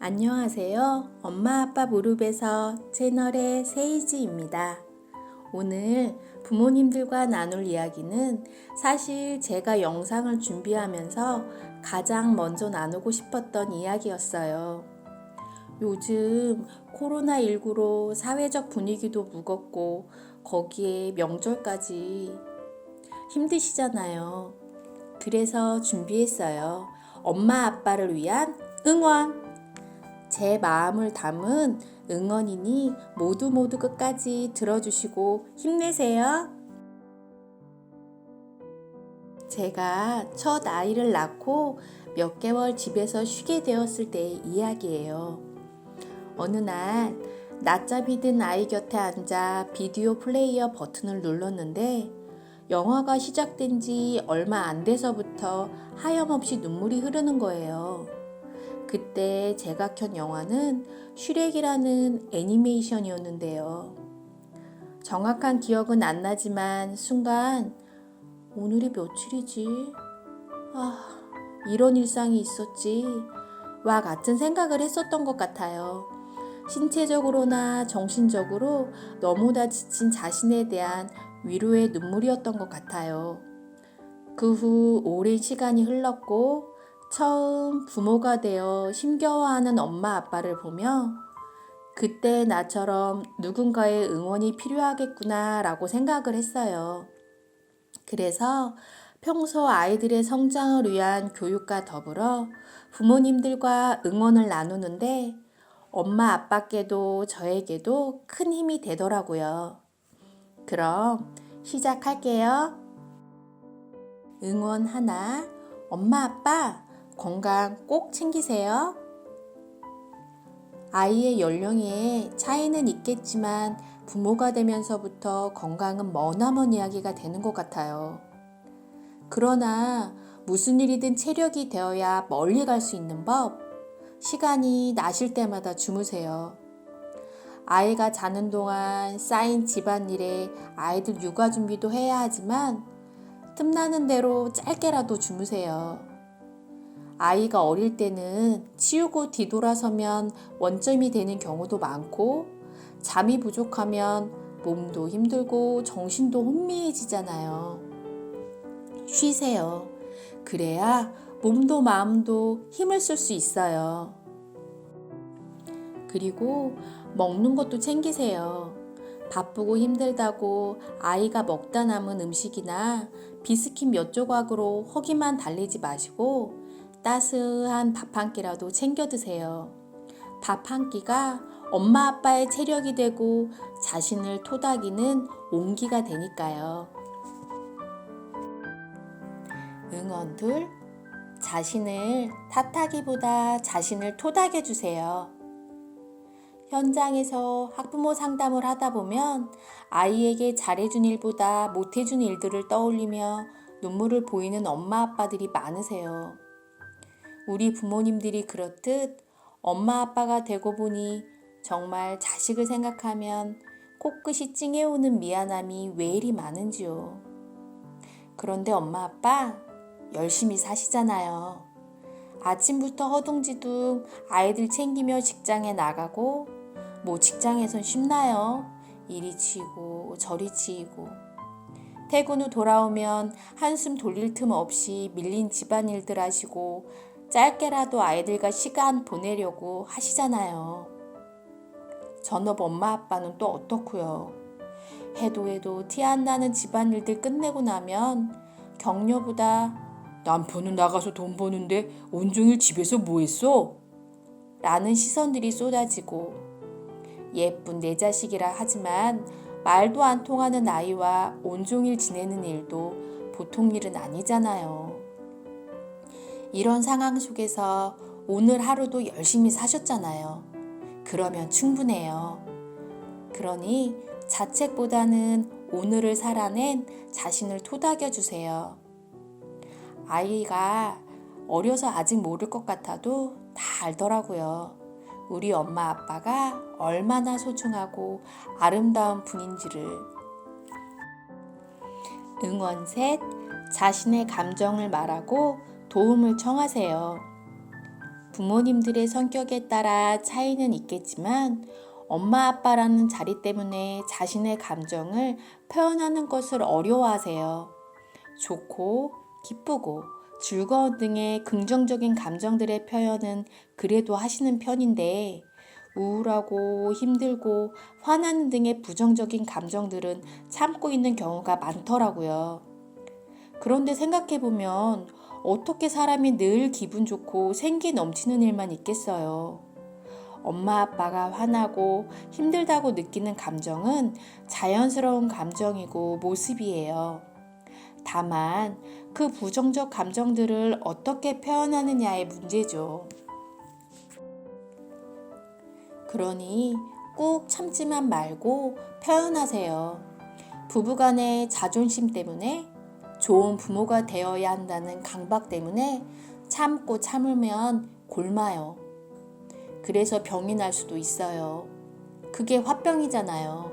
안녕하세요. 엄마 아빠 무릎에서 채널의 세이지입니다. 오늘 부모님들과 나눌 이야기는 사실 제가 영상을 준비하면서 가장 먼저 나누고 싶었던 이야기였어요. 요즘 코로나19로 사회적 분위기도 무겁고 거기에 명절까지 힘드시잖아요. 그래서 준비했어요. 엄마 아빠를 위한 응원! 제 마음을 담은 응원이니 모두 끝까지 들어주시고 힘내세요. 제가 첫 아이를 낳고 몇 개월 집에서 쉬게 되었을 때의 이야기예요. 어느 날 낮잠이 든 아이 곁에 앉아 비디오 플레이어 버튼을 눌렀는데 영화가 시작된 지 얼마 안 돼서부터 하염없이 눈물이 흐르는 거예요. 그때 제가 켠 영화는 슈렉이라는 애니메이션이었는데요. 정확한 기억은 안 나지만 순간 오늘이 며칠이지? 이런 일상이 있었지? 와 같은 생각을 했었던 것 같아요. 신체적으로나 정신적으로 너무나 지친 자신에 대한 위로의 눈물이었던 것 같아요. 그 후 오랜 시간이 흘렀고 처음 부모가 되어 힘겨워하는 엄마 아빠를 보며 그때 나처럼 누군가의 응원이 필요하겠구나 라고 생각을 했어요. 그래서 평소 아이들의 성장을 위한 교육과 더불어 부모님들과 응원을 나누는데 엄마 아빠께도 저에게도 큰 힘이 되더라고요. 그럼 시작할게요. 응원 하나, 엄마 아빠 건강 꼭 챙기세요. 아이의 연령에 차이는 있겠지만 부모가 되면서부터 건강은 머나먼 이야기가 되는 것 같아요. 그러나 무슨 일이든 체력이 되어야 멀리 갈 수 있는 법, 시간이 나실 때마다 주무세요. 아이가 자는 동안 쌓인 집안일에 아이들 육아 준비도 해야 하지만 틈나는 대로 짧게라도 주무세요. 아이가 어릴 때는 치우고 뒤돌아서면 원점이 되는 경우도 많고 잠이 부족하면 몸도 힘들고 정신도 혼미해지잖아요. 쉬세요. 그래야 몸도 마음도 힘을 쓸 수 있어요. 그리고 먹는 것도 챙기세요. 바쁘고 힘들다고 아이가 먹다 남은 음식이나 비스킷 몇 조각으로 허기만 달래지 마시고 따스한 밥 한 끼라도 챙겨 드세요. 밥 한 끼가 엄마 아빠의 체력이 되고 자신을 토닥이는 온기가 되니까요. 응원 둘, 자신을 탓하기보다 자신을 토닥여 주세요. 현장에서 학부모 상담을 하다 보면 아이에게 잘해준 일보다 못해준 일들을 떠올리며 눈물을 보이는 엄마 아빠들이 많으세요. 우리 부모님들이 그렇듯 엄마 아빠가 되고 보니 정말 자식을 생각하면 코끝이 찡해오는 미안함이 왜 이리 많은지요. 그런데 엄마 아빠 열심히 사시잖아요. 아침부터 허둥지둥 아이들 챙기며 직장에 나가고 직장에선 쉽나요? 이리 치이고 저리 치이고 퇴근 후 돌아오면 한숨 돌릴 틈 없이 밀린 집안일들 하시고 짧게라도 아이들과 시간 보내려고 하시잖아요. 전업 엄마 아빠는 또 어떻고요? 해도 티 안 나는 집안일들 끝내고 나면 격려보다 남편은 나가서 돈 버는데 온종일 집에서 뭐 했어? 라는 시선들이 쏟아지고 예쁜 내 자식이라 하지만 말도 안 통하는 아이와 온종일 지내는 일도 보통 일은 아니잖아요. 이런 상황 속에서 오늘 하루도 열심히 사셨잖아요. 그러면 충분해요. 그러니 자책보다는 오늘을 살아낸 자신을 토닥여 주세요. 아이가 어려서 아직 모를 것 같아도 다 알더라고요. 우리 엄마 아빠가 얼마나 소중하고 아름다운 분인지를. 응원 셋, 자신의 감정을 말하고 도움을 청하세요. 부모님들의 성격에 따라 차이는 있겠지만 엄마 아빠라는 자리 때문에 자신의 감정을 표현하는 것을 어려워하세요. 좋고 기쁘고 즐거운 등의 긍정적인 감정들의 표현은 그래도 하시는 편인데 우울하고 힘들고 화나는 등의 부정적인 감정들은 참고 있는 경우가 많더라고요. 그런데 생각해보면 어떻게 사람이 늘 기분 좋고 생기 넘치는 일만 있겠어요. 엄마 아빠가 화나고 힘들다고 느끼는 감정은 자연스러운 감정이고 모습이에요. 다만 그 부정적 감정들을 어떻게 표현하느냐의 문제죠. 그러니 꾹 참지만 말고 표현하세요. 부부간의 자존심 때문에, 좋은 부모가 되어야 한다는 강박 때문에 참고 참으면 곪아요. 그래서 병이 날 수도 있어요. 그게 화병이잖아요.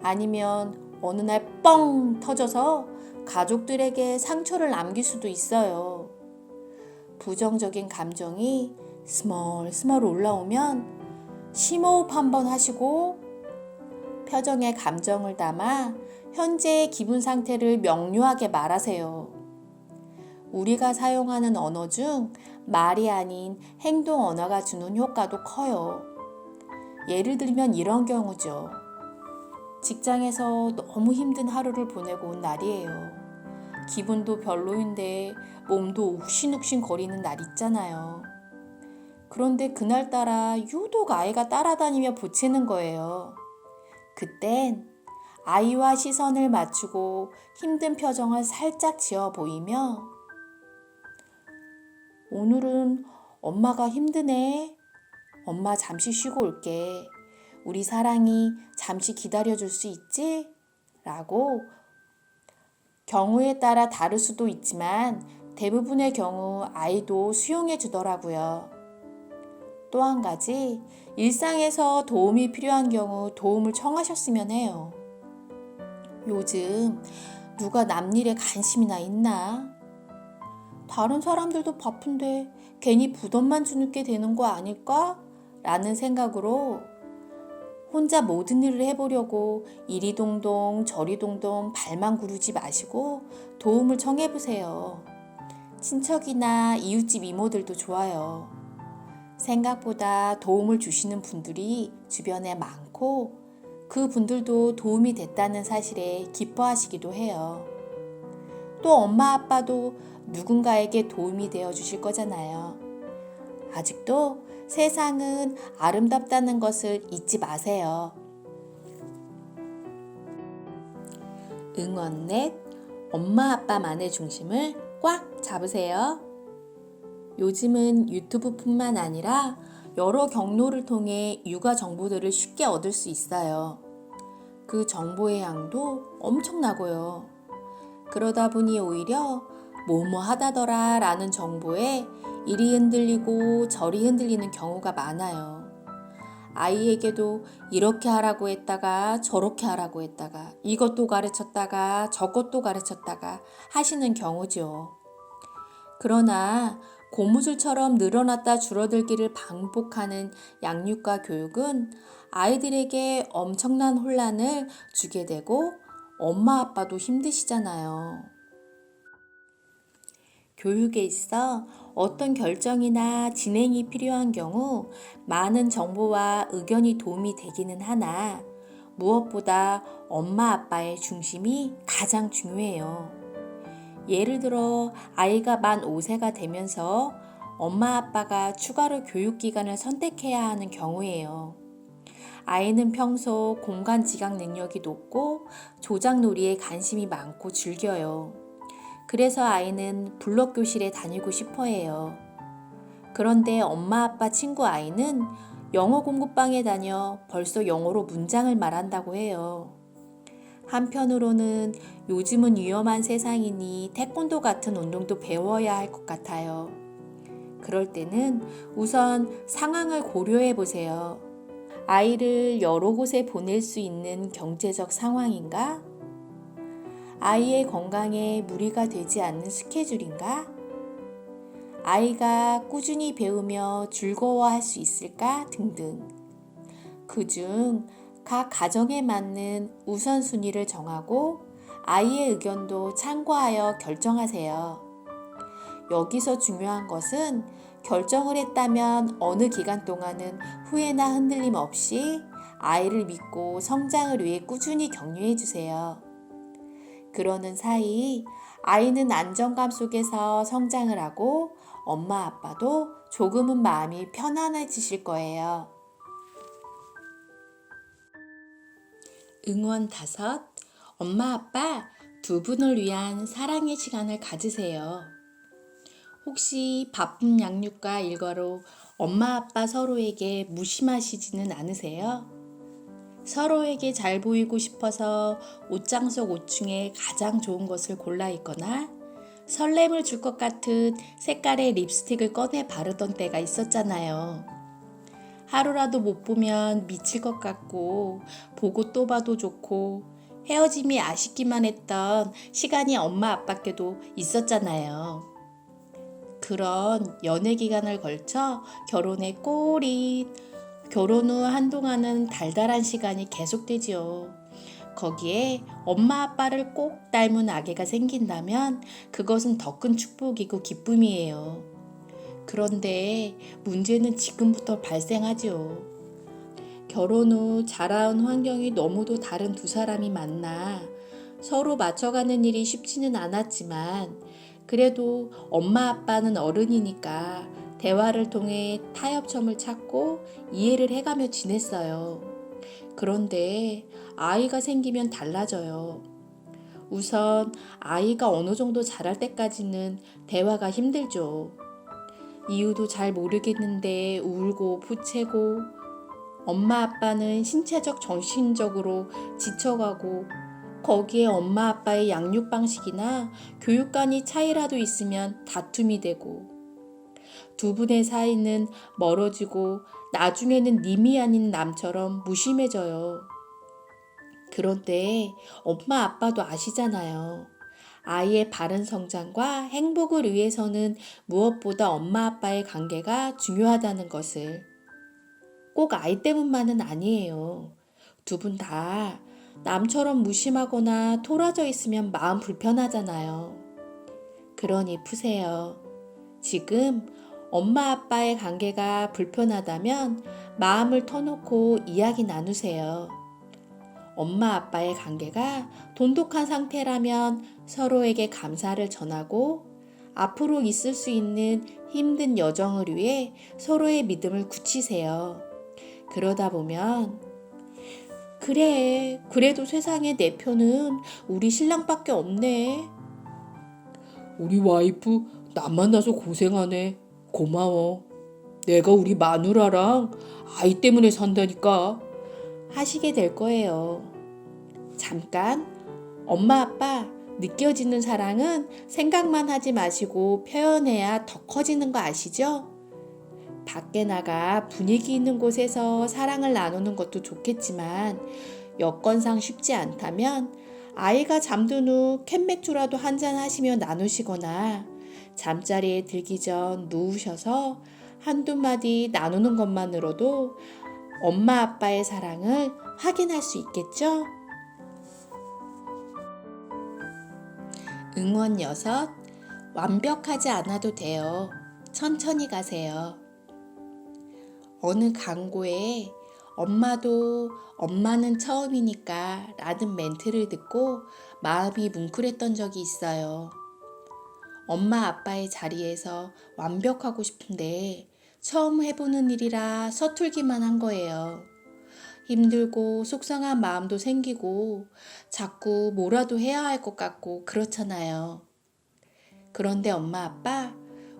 아니면 어느 날 뻥 터져서 가족들에게 상처를 남길 수도 있어요. 부정적인 감정이 스멀스멀 올라오면 심호흡 한번 하시고 표정에 감정을 담아 현재의 기분 상태를 명료하게 말하세요. 우리가 사용하는 언어 중 말이 아닌 행동 언어가 주는 효과도 커요. 예를 들면 이런 경우죠. 직장에서 너무 힘든 하루를 보내고 온 날이에요. 기분도 별로인데 몸도 욱신욱신 거리는 날 있잖아요. 그런데 그날따라 유독 아이가 따라다니며 보채는 거예요. 그땐 아이와 시선을 맞추고 힘든 표정을 살짝 지어 보이며 오늘은 엄마가 힘드네. 엄마 잠시 쉬고 올게. 우리 사랑이 잠시 기다려줄 수 있지? 라고 경우에 따라 다를 수도 있지만 대부분의 경우 아이도 수용해 주더라고요. 또 한 가지, 일상에서 도움이 필요한 경우 도움을 청하셨으면 해요. 요즘 누가 남 일에 관심이나 있나? 다른 사람들도 바쁜데 괜히 부담만 주게 되는 거 아닐까? 라는 생각으로 혼자 모든 일을 해보려고 이리동동 저리동동 발만 구르지 마시고 도움을 청해보세요. 친척이나 이웃집 이모들도 좋아요. 생각보다 도움을 주시는 분들이 주변에 많고 그 분들도 도움이 됐다는 사실에 기뻐하시기도 해요. 또 엄마 아빠도 누군가에게 도움이 되어 주실 거잖아요. 아직도 세상은 아름답다는 것을 잊지 마세요. 응원넷 엄마 아빠만의 중심을 꽉 잡으세요. 요즘은 유튜브뿐만 아니라 여러 경로를 통해 육아 정보들을 쉽게 얻을 수 있어요. 그 정보의 양도 엄청나고요. 그러다 보니 오히려 뭐뭐 하다더라 라는 정보에 이리 흔들리고 저리 흔들리는 경우가 많아요. 아이에게도 이렇게 하라고 했다가 저렇게 하라고 했다가 이것도 가르쳤다가 저것도 가르쳤다가 하시는 경우죠. 그러나 고무줄처럼 늘어났다 줄어들기를 반복하는 양육과 교육은 아이들에게 엄청난 혼란을 주게 되고 엄마 아빠도 힘드시잖아요. 교육에 있어 어떤 결정이나 진행이 필요한 경우 많은 정보와 의견이 도움이 되기는 하나 무엇보다 엄마 아빠의 중심이 가장 중요해요. 예를 들어 아이가 만 5세가 되면서 엄마 아빠가 추가로 교육기관을 선택해야 하는 경우예요. 아이는 평소 공간 지각 능력이 높고 조작놀이에 관심이 많고 즐겨요. 그래서 아이는 블록 교실에 다니고 싶어 해요. 그런데 엄마 아빠 친구 아이는 영어 공부방에 다녀 벌써 영어로 문장을 말한다고 해요. 한편으로는 요즘은 위험한 세상이니 태권도 같은 운동도 배워야 할 것 같아요. 그럴 때는 우선 상황을 고려해 보세요. 아이를 여러 곳에 보낼 수 있는 경제적 상황인가? 아이의 건강에 무리가 되지 않는 스케줄인가? 아이가 꾸준히 배우며 즐거워할 수 있을까 등등. 그중 각 가정에 맞는 우선순위를 정하고 아이의 의견도 참고하여 결정하세요. 여기서 중요한 것은 결정을 했다면 어느 기간 동안은 후회나 흔들림 없이 아이를 믿고 성장을 위해 꾸준히 격려해 주세요. 그러는 사이 아이는 안정감 속에서 성장을 하고 엄마 아빠도 조금은 마음이 편안해지실 거예요. 응원 5. 엄마 아빠 두 분을 위한 사랑의 시간을 가지세요. 혹시 바쁜 양육과 일과로 엄마 아빠 서로에게 무심하시지는 않으세요? 서로에게 잘 보이고 싶어서 옷장 속 옷 중에 가장 좋은 것을 골라 입거나 설렘을 줄 것 같은 색깔의 립스틱을 꺼내 바르던 때가 있었잖아요. 하루라도 못 보면 미칠 것 같고 보고 또 봐도 좋고 헤어짐이 아쉽기만 했던 시간이 엄마 아빠께도 있었잖아요. 그런 연애 기간을 걸쳐 결혼에 꼬린 결혼 후 한동안은 달달한 시간이 계속되지요. 거기에 엄마 아빠를 꼭 닮은 아기가 생긴다면 그것은 더 큰 축복이고 기쁨이에요. 그런데 문제는 지금부터 발생하죠. 결혼 후 자라온 환경이 너무도 다른 두 사람이 만나 서로 맞춰가는 일이 쉽지는 않았지만 그래도 엄마 아빠는 어른이니까 대화를 통해 타협점을 찾고 이해를 해가며 지냈어요. 그런데 아이가 생기면 달라져요. 우선 아이가 어느 정도 자랄 때까지는 대화가 힘들죠. 이유도 잘 모르겠는데 울고 푸채고 엄마 아빠는 신체적 정신적으로 지쳐가고 거기에 엄마 아빠의 양육 방식이나 교육관이 차이라도 있으면 다툼이 되고 두 분의 사이는 멀어지고 나중에는 님이 아닌 남처럼 무심해져요. 그런데 엄마 아빠도 아시잖아요. 아이의 바른 성장과 행복을 위해서는 무엇보다 엄마 아빠의 관계가 중요하다는 것을. 꼭 아이 때문만은 아니에요. 두 분 다 남처럼 무심하거나 토라져 있으면 마음 불편하잖아요. 그러니 푸세요. 지금 엄마 아빠의 관계가 불편하다면 마음을 터놓고 이야기 나누세요. 엄마 아빠의 관계가 돈독한 상태라면 서로에게 감사를 전하고 앞으로 있을 수 있는 힘든 여정을 위해 서로의 믿음을 굳히세요. 그러다 보면 그래, 그래도 세상에 내 편은 우리 신랑밖에 없네. 우리 와이프 남 만나서 고생하네. 고마워. 내가 우리 마누라랑 아이 때문에 산다니까. 하시게 될 거예요. 잠깐, 엄마 아빠 느껴지는 사랑은 생각만 하지 마시고 표현해야 더 커지는 거 아시죠? 밖에 나가 분위기 있는 곳에서 사랑을 나누는 것도 좋겠지만 여건상 쉽지 않다면 아이가 잠든 후 캔맥주라도 한잔 하시며 나누시거나 잠자리에 들기 전 누우셔서 한두 마디 나누는 것만으로도 엄마 아빠의 사랑을 확인할 수 있겠죠? 응원 6. 완벽하지 않아도 돼요. 천천히 가세요. 어느 광고에 엄마는 처음이니까 라는 멘트를 듣고 마음이 뭉클했던 적이 있어요. 엄마 아빠의 자리에서 완벽하고 싶은데 처음 해보는 일이라 서툴기만 한 거예요. 힘들고 속상한 마음도 생기고 자꾸 뭐라도 해야 할 것 같고 그렇잖아요. 그런데 엄마 아빠,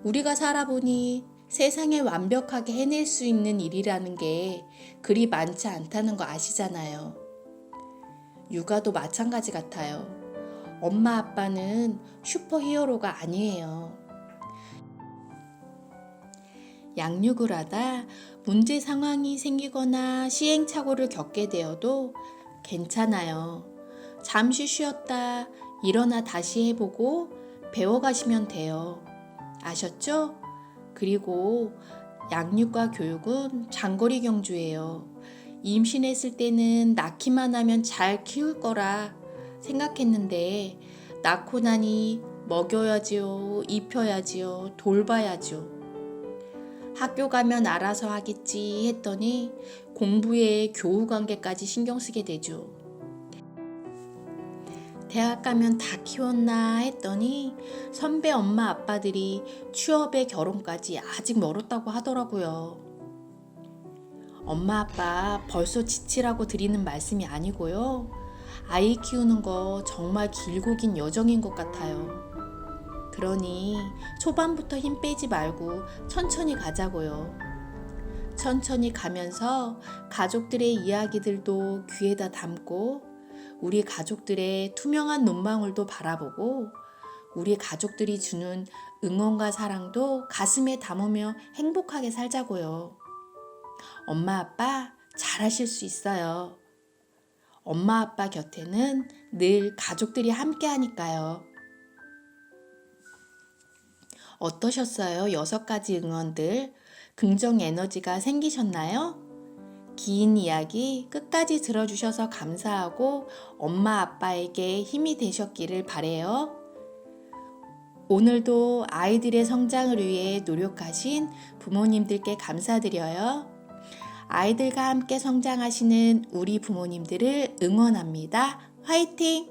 우리가 살아보니 세상에 완벽하게 해낼 수 있는 일이라는 게 그리 많지 않다는 거 아시잖아요. 육아도 마찬가지 같아요. 엄마 아빠는 슈퍼히어로가 아니에요. 양육을 하다 문제 상황이 생기거나 시행착오를 겪게 되어도 괜찮아요. 잠시 쉬었다 일어나 다시 해보고 배워가시면 돼요. 아셨죠? 그리고 양육과 교육은 장거리 경주예요. 임신했을 때는 낳기만 하면 잘 키울 거라 생각했는데 낳고 나니 먹여야지요, 입혀야지요, 돌봐야죠. 학교 가면 알아서 하겠지 했더니 공부에 교우 관계까지 신경 쓰게 되죠. 대학 가면 다 키웠나 했더니 선배 엄마 아빠들이 취업에 결혼까지 아직 멀었다고 하더라고요. 엄마 아빠 벌써 지치라고 드리는 말씀이 아니고요. 아이 키우는 거 정말 길고 긴 여정인 것 같아요. 그러니 초반부터 힘 빼지 말고 천천히 가자고요. 천천히 가면서 가족들의 이야기들도 귀에다 담고 우리 가족들의 투명한 눈망울도 바라보고 우리 가족들이 주는 응원과 사랑도 가슴에 담으며 행복하게 살자고요. 엄마 아빠 잘하실 수 있어요. 엄마 아빠 곁에는 늘 가족들이 함께 하니까요. 어떠셨어요? 6가지 응원들. 긍정 에너지가 생기셨나요? 긴 이야기 끝까지 들어주셔서 감사하고 엄마 아빠에게 힘이 되셨기를 바래요. 오늘도 아이들의 성장을 위해 노력하신 부모님들께 감사드려요. 아이들과 함께 성장하시는 우리 부모님들을 응원합니다. 화이팅!